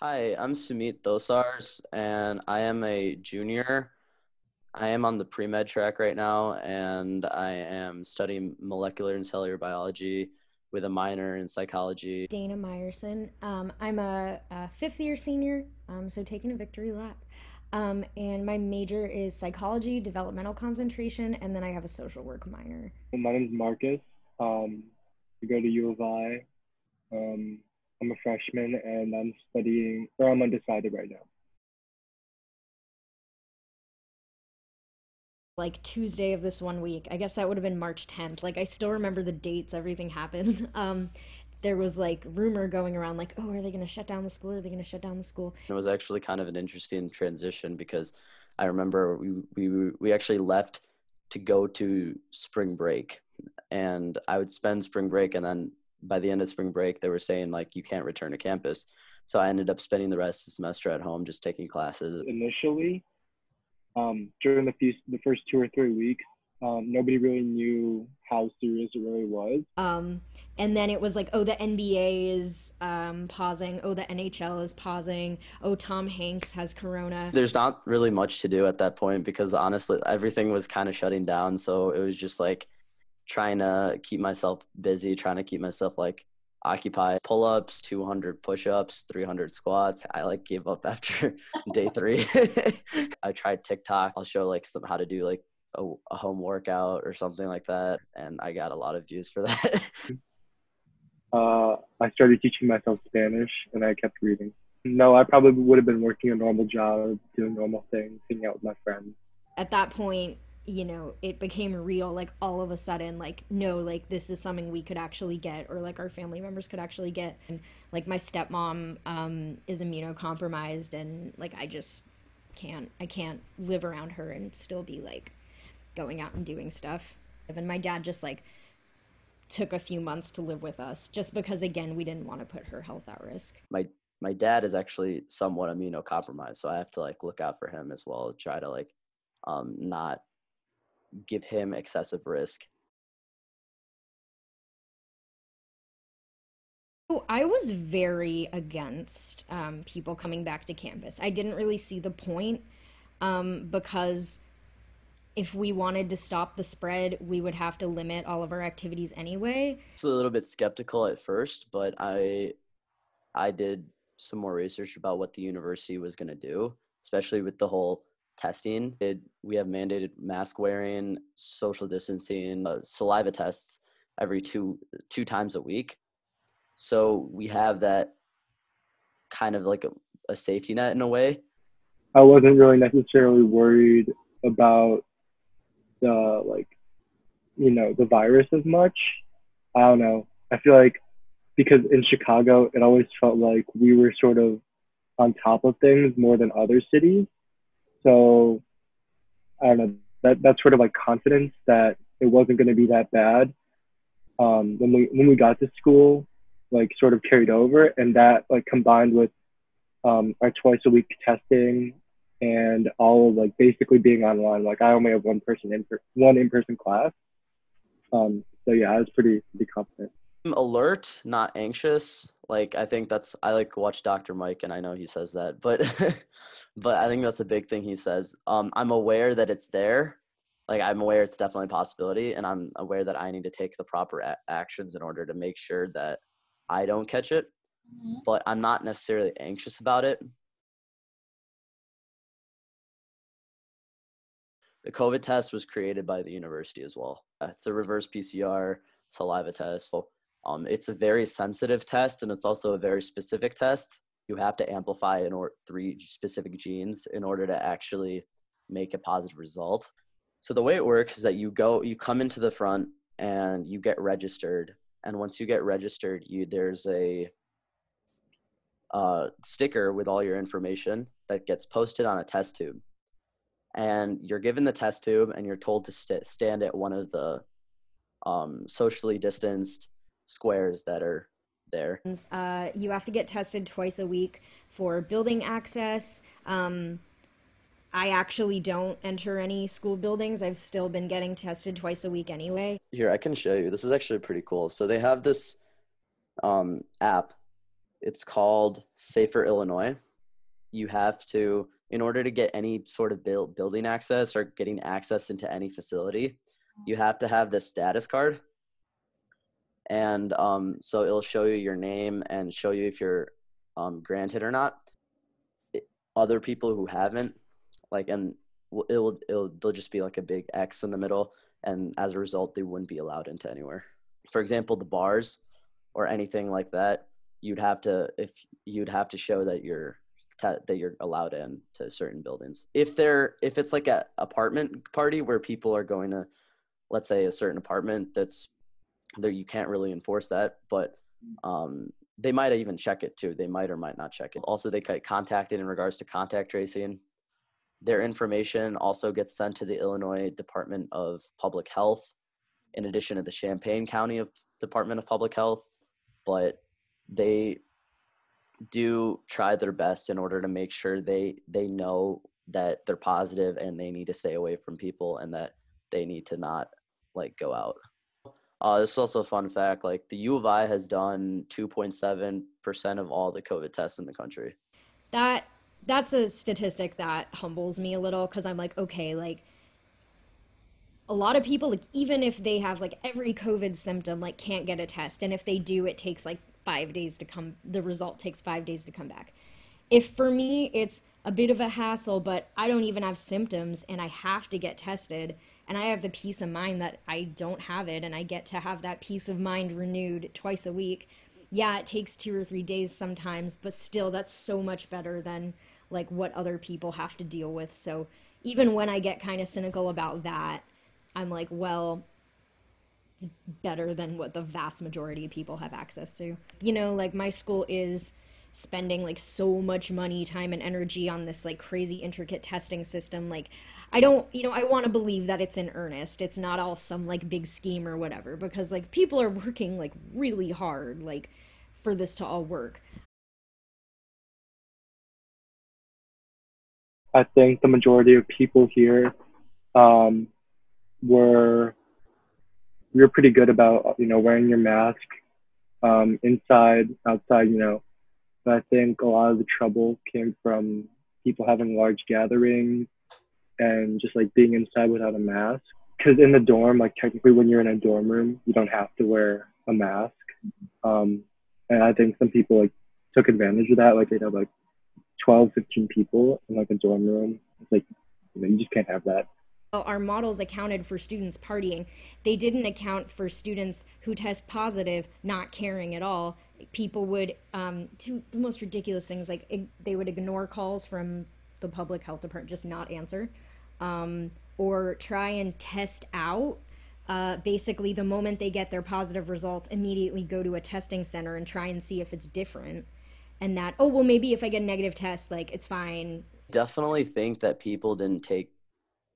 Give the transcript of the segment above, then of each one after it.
Hi, I'm Sumit Dosars, and I am a junior. I am on the pre-med track right now, and I am studying molecular and cellular biology with a minor in psychology. Dana Meyerson. I'm a fifth year senior, so taking a victory lap. And my major is psychology, developmental concentration, and then I have a social work minor. My name is Marcus. Um, I go to U of I. Um, I'm a freshman and I'm studying, or I'm undecided right now. Like Tuesday of this one week, I guess that would have been March 10th. Like I still remember the dates everything happened. There was like rumor going around like, oh, are they going to shut down the school? Are they going to shut down the school? It was actually kind of an interesting transition because I remember we actually left to go to spring break, and I would spend spring break, and then by the end of spring break, they were saying like you can't return to campus. So I ended up spending the rest of the semester at home just taking classes. Initially, during the first 2 or 3 weeks, nobody really knew how serious it really was. Um, and then it was like, oh, the NBA is pausing. Oh, the NHL is pausing. Oh, Tom Hanks has corona. There's not really much to do at that point because honestly, everything was kind of shutting down. So it was just like trying to keep myself busy, trying to keep myself like occupied. Pull ups, 200 push ups, 300 squats. I like gave up after day three. I tried TikTok. I'll show like some how to do like a home workout or something like that. And I got a lot of views for that. I started teaching myself Spanish and I kept reading. No, I probably would have been working a normal job, doing normal things, hanging out with my friends. At that point, it became real. Like all of a sudden, like, no, like this is something we could actually get, or like our family members could actually get. And like my stepmom is immunocompromised, and like I can't live around her and still be like going out and doing stuff. And my dad just like took a few months to live with us just because again we didn't want to put her health at risk. My dad is actually somewhat immunocompromised, so I have to like look out for him as well, try to like not give him excessive risk. So I was very against people coming back to campus. I didn't really see the point because if we wanted to stop the spread, we would have to limit all of our activities anyway. It's a little bit skeptical at first, but I did some more research about what the university was going to do, especially with the whole testing. We have mandated mask wearing, social distancing, saliva tests every two times a week. So we have that kind of like a safety net in a way. I wasn't really necessarily worried about the the virus as much. I don't know. I feel like because in Chicago, it always felt like we were sort of on top of things more than other cities. So I don't know. That's sort of like confidence that it wasn't going to be that bad. When we got to school, like sort of carried over, and that like combined with our twice a week testing and all of like basically being online. Like I only have one in person class. So yeah, I was pretty confident. I'm alert, not anxious. Like I think that's I like watch Dr. Mike and I know he says that, but but I think that's a big thing he says. I'm aware that it's there. Like I'm aware it's definitely a possibility and I'm aware that I need to take the proper actions in order to make sure that I don't catch it, but I'm not necessarily anxious about it. The COVID test was created by the university as well. It's a reverse PCR saliva test. So, it's a very sensitive test, and it's also a very specific test. You have to amplify three specific genes in order to actually make a positive result. So the way it works is that you come into the front and you get registered. And once you get registered, there's a sticker with all your information that gets posted on a test tube. And you're given the test tube and you're told to stand at one of the socially distanced squares that are there. You have to get tested twice a week for building access. I actually don't enter any school buildings. I've still been getting tested twice a week anyway. Here, I can show you. This is actually pretty cool. So they have this app It's called Safer Illinois. You have to, in order to get any sort of building access or getting access into any facility, you have to have this status card. And so it'll show you your name and show you if you're granted or not. Other people who haven't, like, and there'll just be like a big X in the middle, and as a result, they wouldn't be allowed into anywhere. For example, the bars or anything like that, you'd have to show that you're allowed in to certain buildings. If it's like a apartment party where people are going to, let's say, a certain apartment that's there, you can't really enforce that, but they might even check it too. They might or might not check it. Also, they get contacted in regards to contact tracing. Their information also gets sent to the Illinois Department of Public Health, in addition to the Champaign County Department of Public Health. But they do try their best in order to make sure they know that they're positive and they need to stay away from people and that they need to not like go out. This is also a fun fact, like the U of I has done 2.7% of all the COVID tests in the country. That's a statistic that humbles me a little, because I'm like, okay, like a lot of people, like even if they have like every COVID symptom, like can't get a test, and if they do, it takes like 5 days to come, the result takes 5 days to come back. If for me it's a bit of a hassle, but I don't even have symptoms and I have to get tested, and I have the peace of mind that I don't have it, and I get to have that peace of mind renewed twice a week. Yeah, it takes 2 or 3 days sometimes, but still that's so much better than like what other people have to deal with. So even when I get kind of cynical about that, I'm like, well, it's better than what the vast majority of people have access to. You know, like my school is spending like so much money, time, and energy on this like crazy intricate testing system. Like I don't, I want to believe that it's in earnest. It's not all some like big scheme or whatever, because like people are working like really hard like for this to all work. I think the majority of people here um, were we were pretty good about wearing your mask inside, outside. But I think a lot of the trouble came from people having large gatherings and just like being inside without a mask. Because in the dorm, like technically when you're in a dorm room, you don't have to wear a mask. And I think some people like took advantage of that. Like they'd have like 12, 15 people in like a dorm room. It's like, you just can't have that. Our models accounted for students partying. They didn't account for students who test positive not caring at all. People would do the most ridiculous things, like they would ignore calls from the public health department, just not answer, or try and test out. Basically, the moment they get their positive results, immediately go to a testing center and try and see if it's different. And that, oh, well, maybe if I get a negative test, like it's fine. Definitely think that people didn't take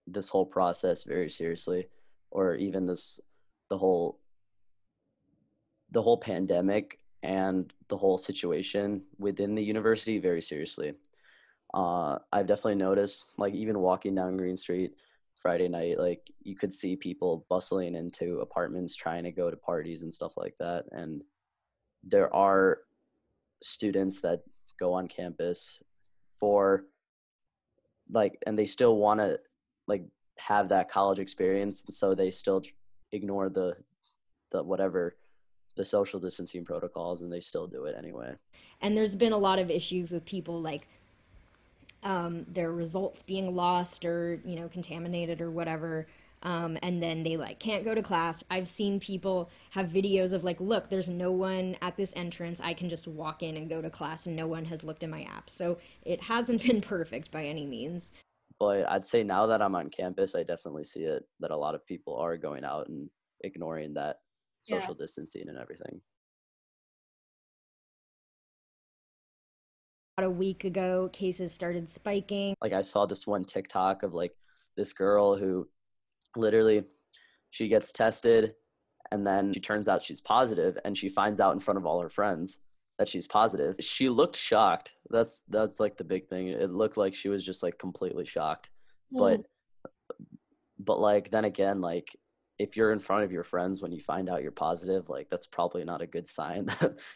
this whole process very seriously, or even the whole pandemic and the whole situation within the university very seriously. I've definitely noticed, like even walking down Green Street Friday night, like you could see people bustling into apartments trying to go to parties and stuff like that. And there are students that go on campus for like, and they still want to like have that college experience, so they still ignore the whatever the social distancing protocols, and they still do it anyway. And there's been a lot of issues with people like their results being lost or contaminated or whatever, and then they like can't go to class. I've seen people have videos of like, look, there's no one at this entrance, I can just walk in and go to class and no one has looked in my app. So it hasn't been perfect by any means. But I'd say now that I'm on campus, I definitely see it, that a lot of people are going out and ignoring that social distancing and everything. About a week ago, cases started spiking. Like I saw this one TikTok of like this girl who literally, she gets tested and then she turns out she's positive, and she finds out in front of all her friends that she's positive. She looked shocked. That's like the big thing. It looked like she was just like completely shocked. But like then again, like if you're in front of your friends when you find out you're positive, like that's probably not a good sign.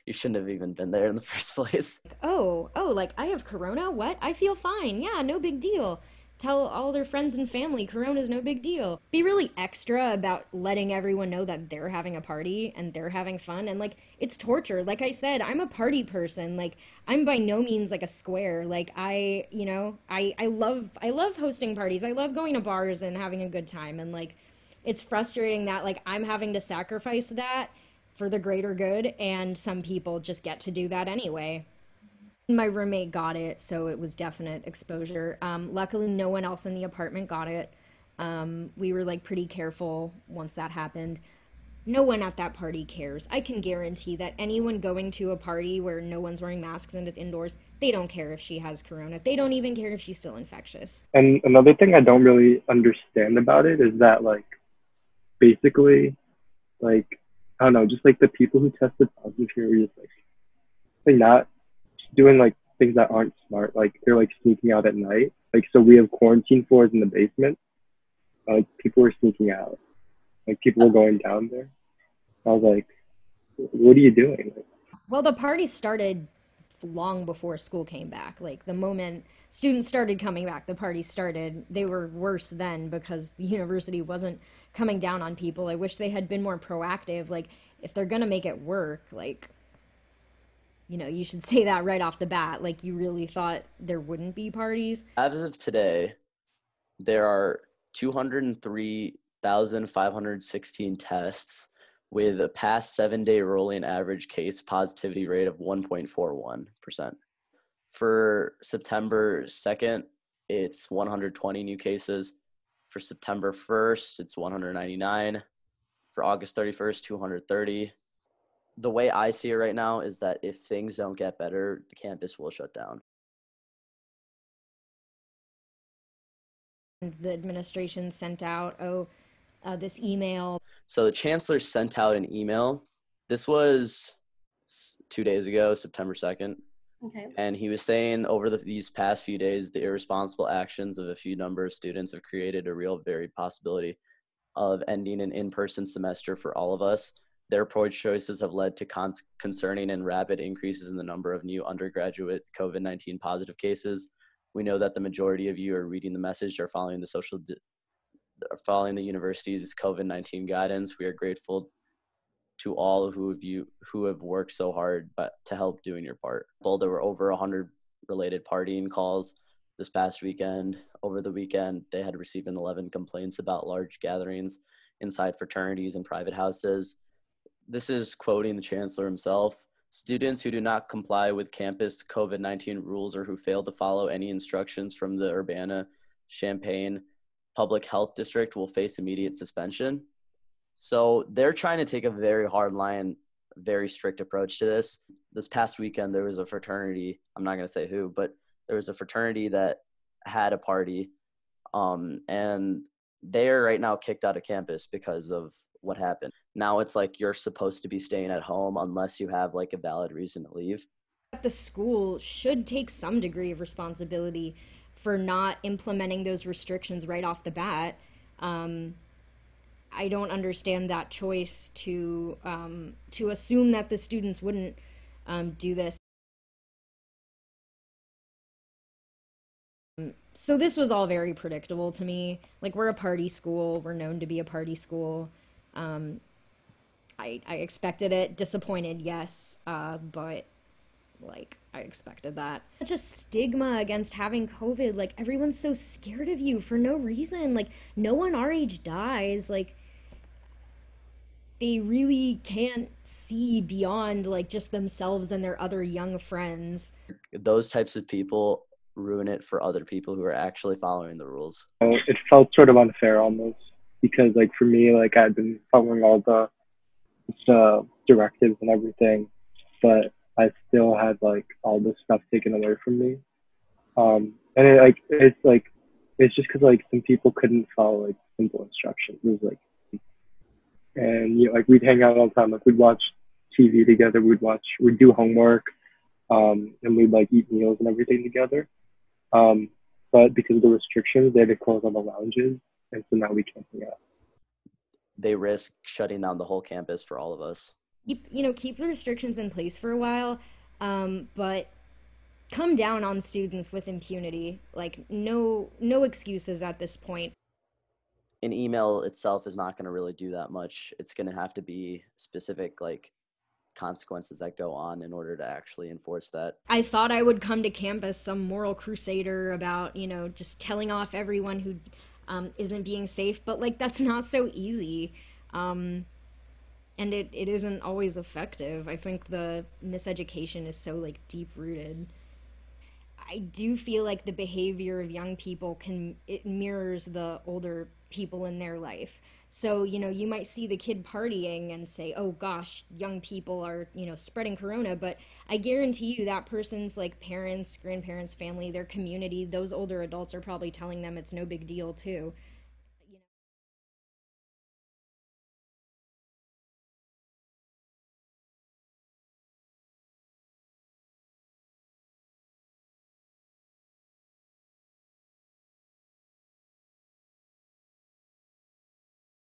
You shouldn't have even been there in the first place. Oh, like I have corona? What? I feel fine. Yeah, no big deal. Tell all their friends and family corona's no big deal. Be really extra about letting everyone know that they're having a party and they're having fun, and like it's torture. Like I said, I'm a party person. Like I'm by no means like a square. Like I love hosting parties. I love going to bars and having a good time, and like it's frustrating that like I'm having to sacrifice that for the greater good, and some people just get to do that anyway. My roommate got it, so it was definite exposure. Luckily, no one else in the apartment got it. We were like pretty careful once that happened. No one at that party cares. I can guarantee that anyone going to a party where no one's wearing masks and indoors, they don't care if she has corona. They don't even care if she's still infectious. And another thing I don't really understand about it is that like basically like I don't know, just like the people who tested positive here are just like they're not doing like things that aren't smart. Like they're like sneaking out at night. Like so we have quarantine floors in the basement. Like people were sneaking out. Like people were going down there. I was like, what are you doing? Like, Well, the party started long before school came back. Like the moment students started coming back, the party started. They were worse then because the university wasn't coming down on people. I wish they had been more proactive. Like if they're gonna make it work, like you should say that right off the bat. Like you really thought there wouldn't be parties. As of today, there are 203,516 tests with a past 7-day rolling average case positivity rate of 1.41%. For September 2nd, it's 120 new cases. For September 1st, it's 199. For August 31st, 230. The way I see it right now is that if things don't get better, the campus will shut down. The administration sent out this email. So the chancellor sent out an email. This was 2 days ago, September 2nd. Okay. And he was saying over these past few days, the irresponsible actions of a few number of students have created a real very possibility of ending an in-person semester for all of us. Their poor choices have led to concerning and rapid increases in the number of new undergraduate COVID-19 positive cases. We know that the majority of you are reading the message or following the university's COVID-19 guidance. We are grateful to all who have worked so hard to help doing your part. Well, there were over 100 related partying calls this past weekend. Over the weekend, they had received 11 complaints about large gatherings inside fraternities and private houses. This is quoting the chancellor himself. Students who do not comply with campus COVID-19 rules or who fail to follow any instructions from the Urbana-Champaign Public Health District will face immediate suspension. So they're trying to take a very hard line, very strict approach to this. This past weekend, there was a fraternity, I'm not going to say who, but there was a fraternity that had a party, and they're right now kicked out of campus because of what happened. Now it's like you're supposed to be staying at home unless you have like a valid reason to leave. The school should take some degree of responsibility for not implementing those restrictions right off the bat. I don't understand that choice to assume that the students wouldn't do this. So this was all very predictable to me. Like we're a party school. We're known to be a party school. I expected it. Disappointed, yes, but like I expected that. Such a stigma against having COVID. Like everyone's so scared of you for no reason. Like no one our age dies. Like they really can't see beyond like just themselves and their other young friends. Those types of people ruin it for other people who are actually following the rules. it felt sort of unfair almost because like for me, like I'd been following all the directives and everything, but I still had like all this stuff taken away from me. And it's just because like some people couldn't follow like simple instructions. It was like, and like we'd hang out all the time. Like we'd watch TV together. We'd do homework, and we'd like eat meals and everything together. But because of the restrictions, they had to close all the lounges, and so now we can't hang out. they risk shutting down the whole campus for all of us. Keep the restrictions in place for a while, but come down on students with impunity. Like no excuses at this point. An email itself is not going to really do that much. It's going to have to be specific, like, consequences that go on in order to actually enforce that. I thought I would come to campus some moral crusader about, just telling off everyone who isn't being safe, but like that's not so easy. And it isn't always effective. I think the miseducation is so like deep rooted. I do feel like the behavior of young people it mirrors the older people in their life. So, you might see the kid partying and say, "Oh gosh, young people are, spreading corona," but I guarantee you that person's like parents, grandparents, family, their community, those older adults are probably telling them it's no big deal too.